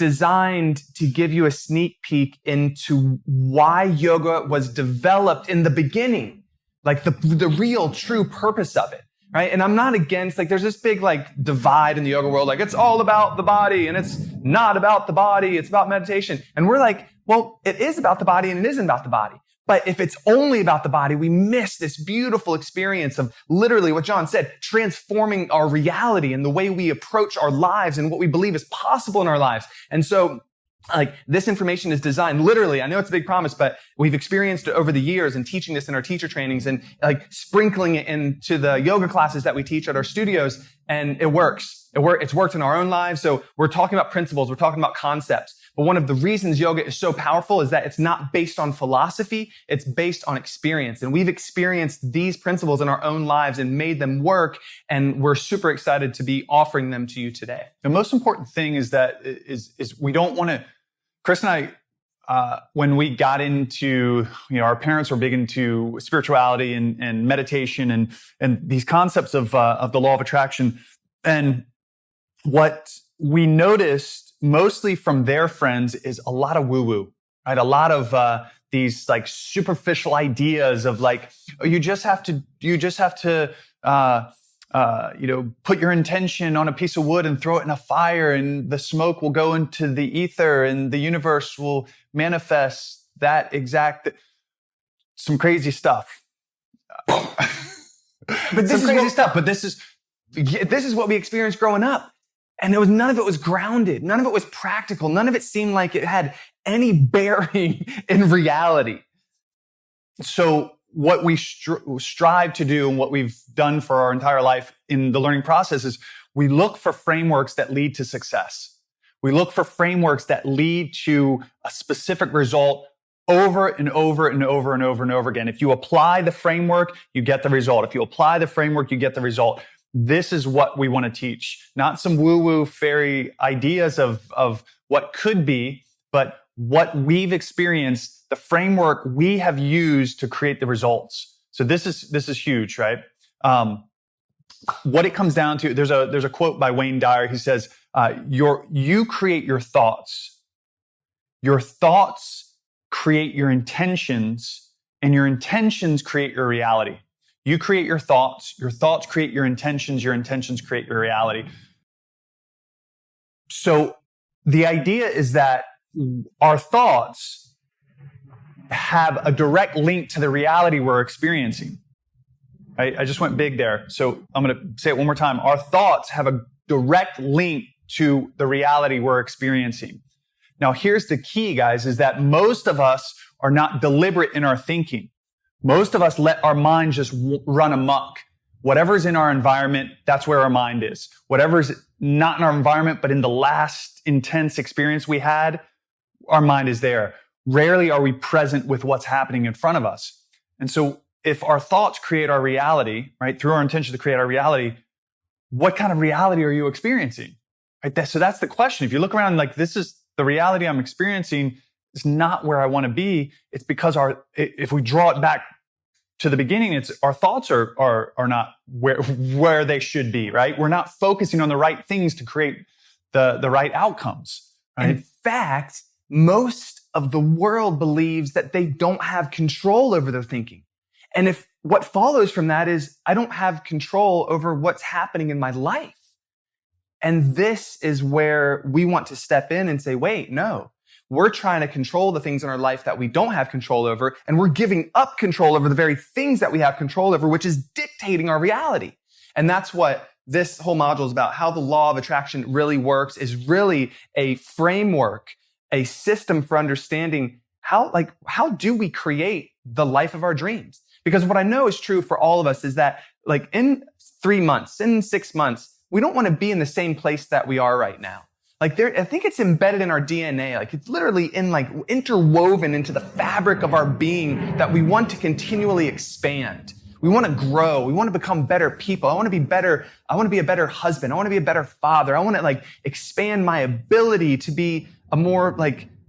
designed to give you a sneak peek into why yoga was developed in the beginning, like the real true purpose of it, right? And I'm not against, like, there's this big like divide in the yoga world, like it's all about the body and it's not about the body, it's about meditation. And we're like, well, it is about the body and it isn't about the body. But if it's only about the body, we miss this beautiful experience of literally what John said, transforming our reality and the way we approach our lives and what we believe is possible in our lives. And so, like, this information is designed literally, I know it's a big promise, but we've experienced it over the years and teaching this in our teacher trainings and like sprinkling it into the yoga classes that we teach at our studios. And it works. It's worked in our own lives. So we're talking about principles. We're talking about concepts. But one of the reasons yoga is so powerful is that it's not based on philosophy. It's based on experience. And we've experienced these principles in our own lives and made them work. And we're super excited to be offering them to you today. The most important thing is that we don't want to, Chris and I, when we got into, our parents were big into spirituality and meditation and these concepts of the law of attraction. And what we noticed mostly from their friends is a lot of woo-woo, right? A lot of these like superficial ideas of like, oh, you just have to put your intention on a piece of wood and throw it in a fire, and the smoke will go into the ether, and the universe will manifest that exact. Some crazy stuff. But this is what we experienced growing up. And none of it was grounded. None of it was practical. None of it seemed like it had any bearing in reality. So what we strive to do and what we've done for our entire life in the learning process is we look for frameworks that lead to success. We look for frameworks that lead to a specific result over and over and over and over and over again. If you apply the framework, you get the result. If you apply the framework, you get the result. This is what we want to teach, not some woo-woo fairy ideas of what could be, but what we've experienced, the framework we have used to create the results. So this is huge, right? What it comes down to, there's a quote by Wayne Dyer. He says, you create your thoughts create your intentions, and your intentions create your reality. You create your thoughts create your intentions create your reality. So the idea is that our thoughts have a direct link to the reality we're experiencing. I just went big there. So I'm going to say it one more time. Our thoughts have a direct link to the reality we're experiencing. Now, here's the key, guys, is that most of us are not deliberate in our thinking. Most of us let our mind just run amok. Whatever's in our environment, that's where our mind is. Whatever's not in our environment, but in the last intense experience we had, our mind is there. Rarely are we present with what's happening in front of us. And so if our thoughts create our reality, right, through our intention to create our reality, what kind of reality are you experiencing? Right? So that's the question. If you look around like, this is the reality I'm experiencing, is not where I want to be. It's because if we draw it back to the beginning, it's our thoughts are not where they should be, right? We're not focusing on the right things to create the right outcomes. Right? In fact, most of the world believes that they don't have control over their thinking. And if what follows from that is I don't have control over what's happening in my life. And this is where we want to step in and say, wait, no. We're trying to control the things in our life that we don't have control over, and we're giving up control over the very things that we have control over, which is dictating our reality. And that's what this whole module is about. How the law of attraction really works is really a framework, a system for understanding how do we create the life of our dreams? Because what I know is true for all of us is that like in 3 months, in 6 months, we don't want to be in the same place that we are right now. Like I think it's embedded in our DNA. Like it's literally interwoven into the fabric of our being that we want to continually expand. We want to grow. We want to become better people. I want to be better. I want to be a better husband. I want to be a better father. I want to expand my ability to be a more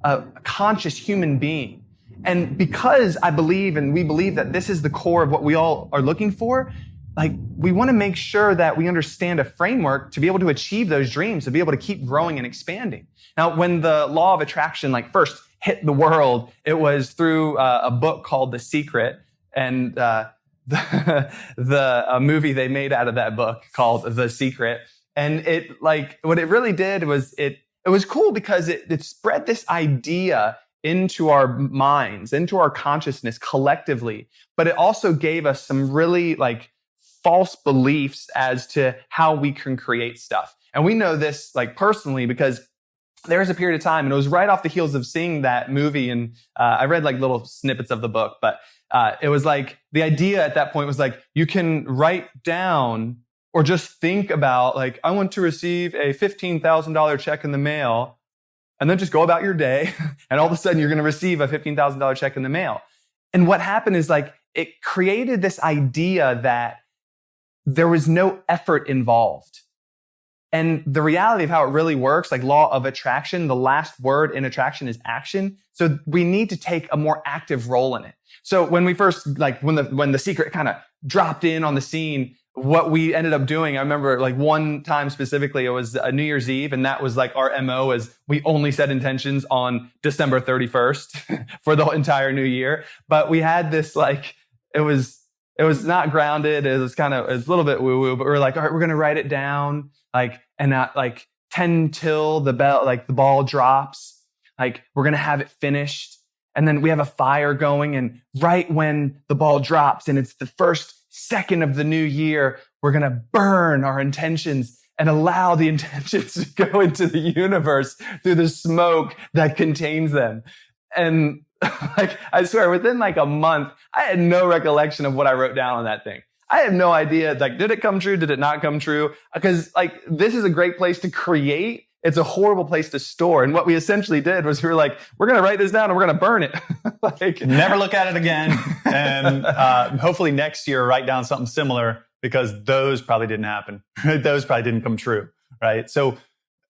a conscious human being. And because I believe and we believe that this is the core of what we all are looking for, like we want to make sure that we understand a framework to be able to achieve those dreams, to be able to keep growing and expanding. Now, when the law of attraction like first hit the world, it was through a book called The Secret, and the movie they made out of that book called The Secret. And it like what it really did was it was cool because it spread this idea into our minds, into our consciousness collectively, but it also gave us some really like false beliefs as to how we can create stuff. And we know this like personally because there was a period of time, and it was right off the heels of seeing that movie. And I read like little snippets of the book, but it was like the idea at that point was like you can write down or just think about like, I want to receive a $15,000 check in the mail, and then just go about your day. And all of a sudden you're going to receive a $15,000 check in the mail. And what happened is like, it created this idea that there was no effort involved. And the reality of how it really works, like law of attraction, the last word in attraction is action. So we need to take a more active role in it. So when we first, like when the Secret kind of dropped in on the scene, what we ended up doing, I remember like one time specifically, it was a New Year's Eve, and that was like our MO is we only set intentions on December 31st for the entire new year. But we had this like, it was not grounded. It was a little bit woo woo, but we were like, all right, we're going to write it down. Like, and at like 10 till the ball drops, like we're going to have it finished. And then we have a fire going, and right when the ball drops and it's the first second of the new year, we're going to burn our intentions and allow the intentions to go into the universe through the smoke that contains them. And like, I swear within like a month, I had no recollection of what I wrote down on that thing. I have no idea, like, did it come true? Did it not come true? Because like, this is a great place to create. It's a horrible place to store. And what we essentially did was we were like, we're going to write this down and we're going to burn it. Like, never look at it again. And hopefully next year, write down something similar, because those probably didn't happen. Those probably didn't come true. Right. So,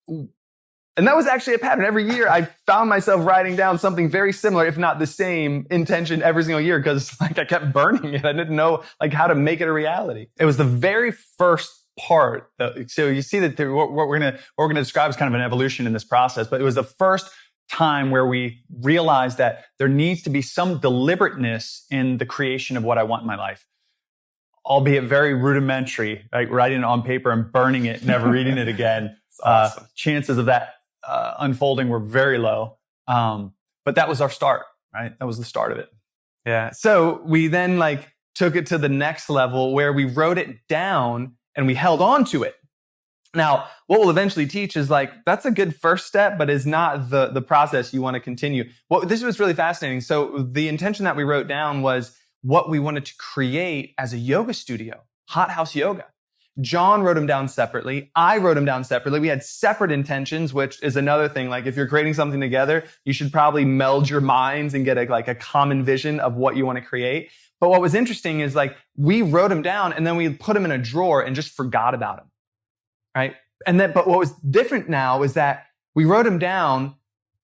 and that was actually a pattern. Every year I found myself writing down something very similar, if not the same intention every single year, because like I kept burning it. I didn't know like how to make it a reality. It was the very first part. So you see that what we're going to describe as kind of an evolution in this process, but it was the first time where we realized that there needs to be some deliberateness in the creation of what I want in my life, albeit very rudimentary, like writing it on paper and burning it, never reading it again. Awesome. Chances of that unfolding were very low. But that was our start, right? That was the start of it. Yeah. So we then like took it to the next level where we wrote it down and we held on to it. Now, what we'll eventually teach is like, that's a good first step, but is not the process you want to continue. This was really fascinating. So the intention that we wrote down was what we wanted to create as a yoga studio, hot house yoga. John wrote them down separately. I wrote them down separately. We had separate intentions, which is another thing. Like if you're creating something together, you should probably meld your minds and get a common vision of what you want to create. But what was interesting is like we wrote them down and then we put them in a drawer and just forgot about them, right? But what was different now is that we wrote them down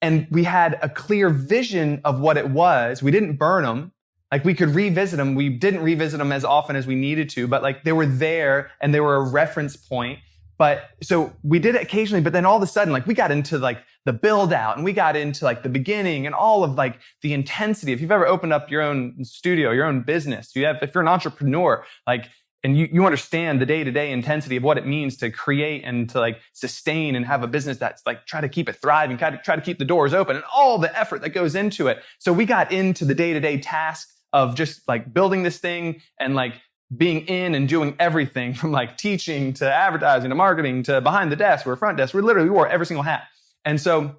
and we had a clear vision of what it was. We didn't burn them. Like we could revisit them. We didn't revisit them as often as we needed to, but like they were there and they were a reference point. But so we did it occasionally, but then all of a sudden, like we got into like the build out and we got into like the beginning and all of like the intensity. If you've ever opened up your own studio, your own business, if you're an entrepreneur, like, and you understand the day-to-day intensity of what it means to create and to like sustain and have a business that's like try to keep it thriving, try to keep the doors open and all the effort that goes into it. So we got into the day-to-day tasks of just like building this thing and like being in and doing everything from like teaching to advertising to marketing to behind the desk or front desk. We wore every single hat. And so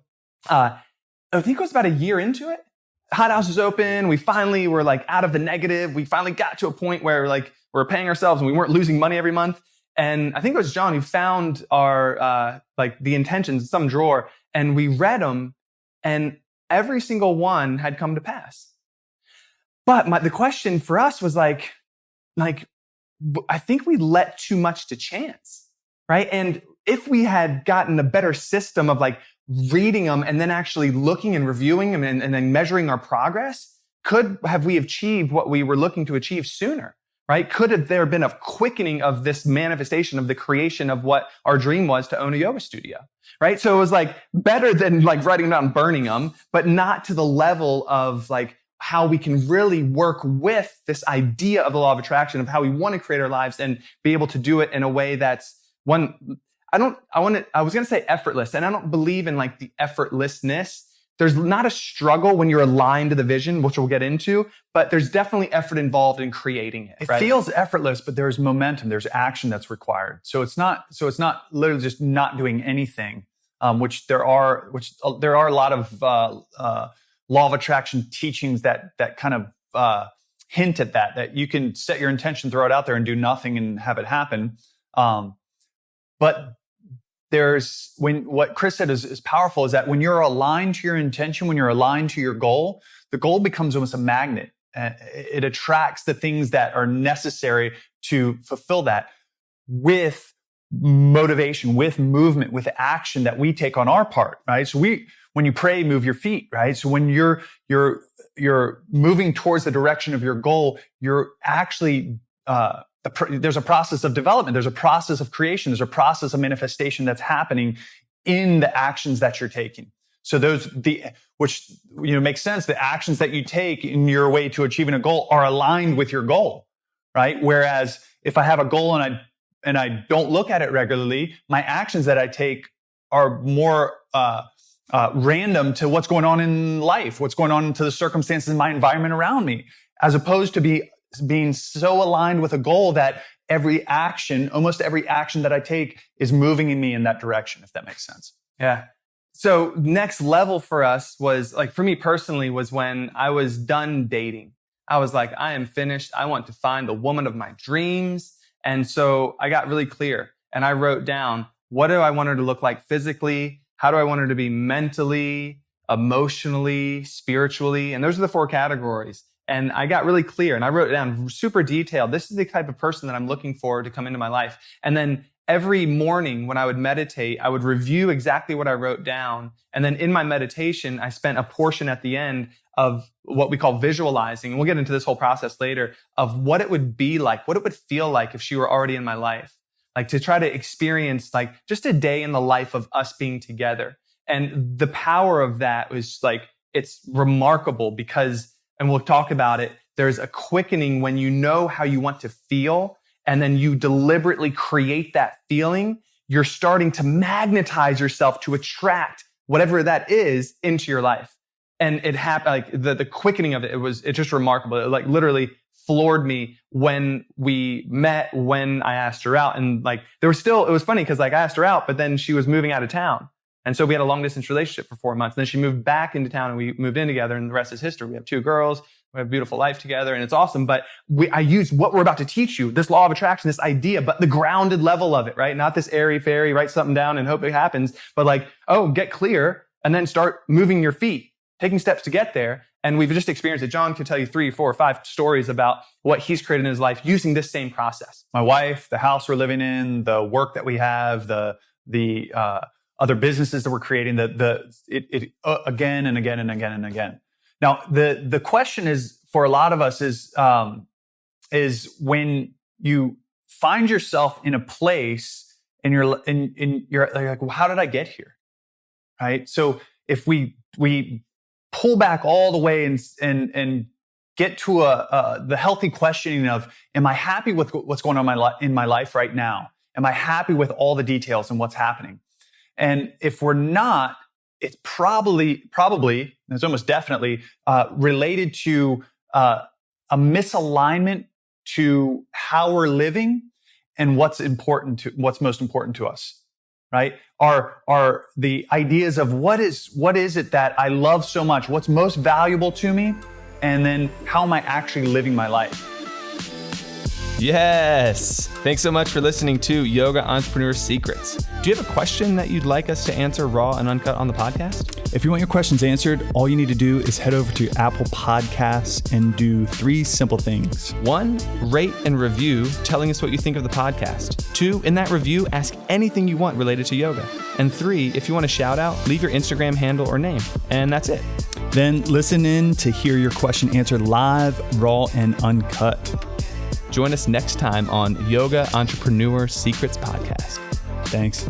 I think it was about a year into it. Hot House was open. We finally were like out of the negative. We finally got to a point where like we're paying ourselves and we weren't losing money every month. And I think it was John who found our like the intentions in some drawer, and we read them and every single one had come to pass. But the question for us was like, I think we let too much to chance, right? And if we had gotten a better system of like reading them and then actually looking and reviewing them and then measuring our progress, could have we achieved what we were looking to achieve sooner, right? Could have there been a quickening of this manifestation of the creation of what our dream was to own a yoga studio, right? So it was like better than like writing them down and burning them, but not to the level of like how we can really work with this idea of the law of attraction, of how we want to create our lives and be able to do it in a way that's one, I was going to say effortless, and I don't believe in like the effortlessness. There's not a struggle when you're aligned to the vision, which we'll get into, but there's definitely effort involved in creating it. It right? feels effortless, but there's momentum, there's action that's required. So it's not literally just not doing anything, which there are a lot of law of attraction teachings that kind of hint at that you can set your intention, throw it out there, and do nothing and have it happen. But what Chris said is powerful, is that when you're aligned to your intention, when you're aligned to your goal, the goal becomes almost a magnet. It attracts the things that are necessary to fulfill that, with motivation, with movement, with action that we take on our part, right? So when you pray, move your feet, right? So when you're moving towards the direction of your goal, you're actually, there's a process of development. There's a process of creation. There's a process of manifestation that's happening in the actions that you're taking. So which makes sense. The actions that you take in your way to achieving a goal are aligned with your goal, right? Whereas if I have a goal and I don't look at it regularly, my actions that I take are more random to what's going on in life, what's going on to the circumstances in my environment around me, as opposed to being so aligned with a goal that almost every action that I take is moving me in that direction, if that makes sense. Yeah. So next level for us was, like, for me personally, was when I was done dating. I was like, I am finished. I want to find the woman of my dreams. And so I got really clear and I wrote down, what do I want her to look like physically? How do I want her to be mentally, emotionally, spiritually? And those are the 4 categories. And I got really clear and I wrote it down super detailed. This is the type of person that I'm looking for to come into my life. And then every morning when I would meditate, I would review exactly what I wrote down. And then in my meditation, I spent a portion at the end of what we call visualizing. And we'll get into this whole process later, of what it would be like, what it would feel like if she were already in my life. Like, to try to experience like just a day in the life of us being together. And the power of that was like, it's remarkable because, and we'll talk about it, there's a quickening when you know how you want to feel, and then you deliberately create that feeling. You're starting to magnetize yourself to attract whatever that is into your life. And it happened, like the quickening of it's just remarkable. It like literally floored me when we met, when I asked her out. And like, it was funny because like I asked her out, but then she was moving out of town. And so we had a long distance relationship for 4 months. And then she moved back into town and we moved in together, and the rest is history. We have 2 girls. We have a beautiful life together and it's awesome. But I use what we're about to teach you, this law of attraction, this idea, but the grounded level of it, right? Not this airy fairy, write something down and hope it happens, but like, get clear and then start moving your feet, taking steps to get there. And we've just experienced it. John could tell you 3, 4, 5 stories about what he's created in his life using this same process. My wife, the house we're living in, the work that we have, the other businesses that we're creating, again and again and again and again. Now, the question is, for a lot of us, is when you find yourself in a place and you're like, well, how did I get here? Right? So if we pull back all the way and get to the healthy questioning of, am I happy with what's going on in my life right now? Am I happy with all the details and what's happening? And if we're not, it's probably, it's almost definitely related to a misalignment to how we're living and what's most important to us, right? Are the ideas of what is it that I love so much? What's most valuable to me? And then how am I actually living my life? Yes. Thanks so much for listening to Yoga Entrepreneur Secrets. Do you have a question that you'd like us to answer raw and uncut on the podcast? If you want your questions answered, all you need to do is head over to Apple Podcasts and do 3 simple things. 1, rate and review, telling us what you think of the podcast. 2, in that review, ask anything you want related to yoga. And 3, if you want a shout out, leave your Instagram handle or name. And that's it. Then listen in to hear your question answered live, raw, and uncut. Join us next time on Yoga Entrepreneur Secrets Podcast. Thanks.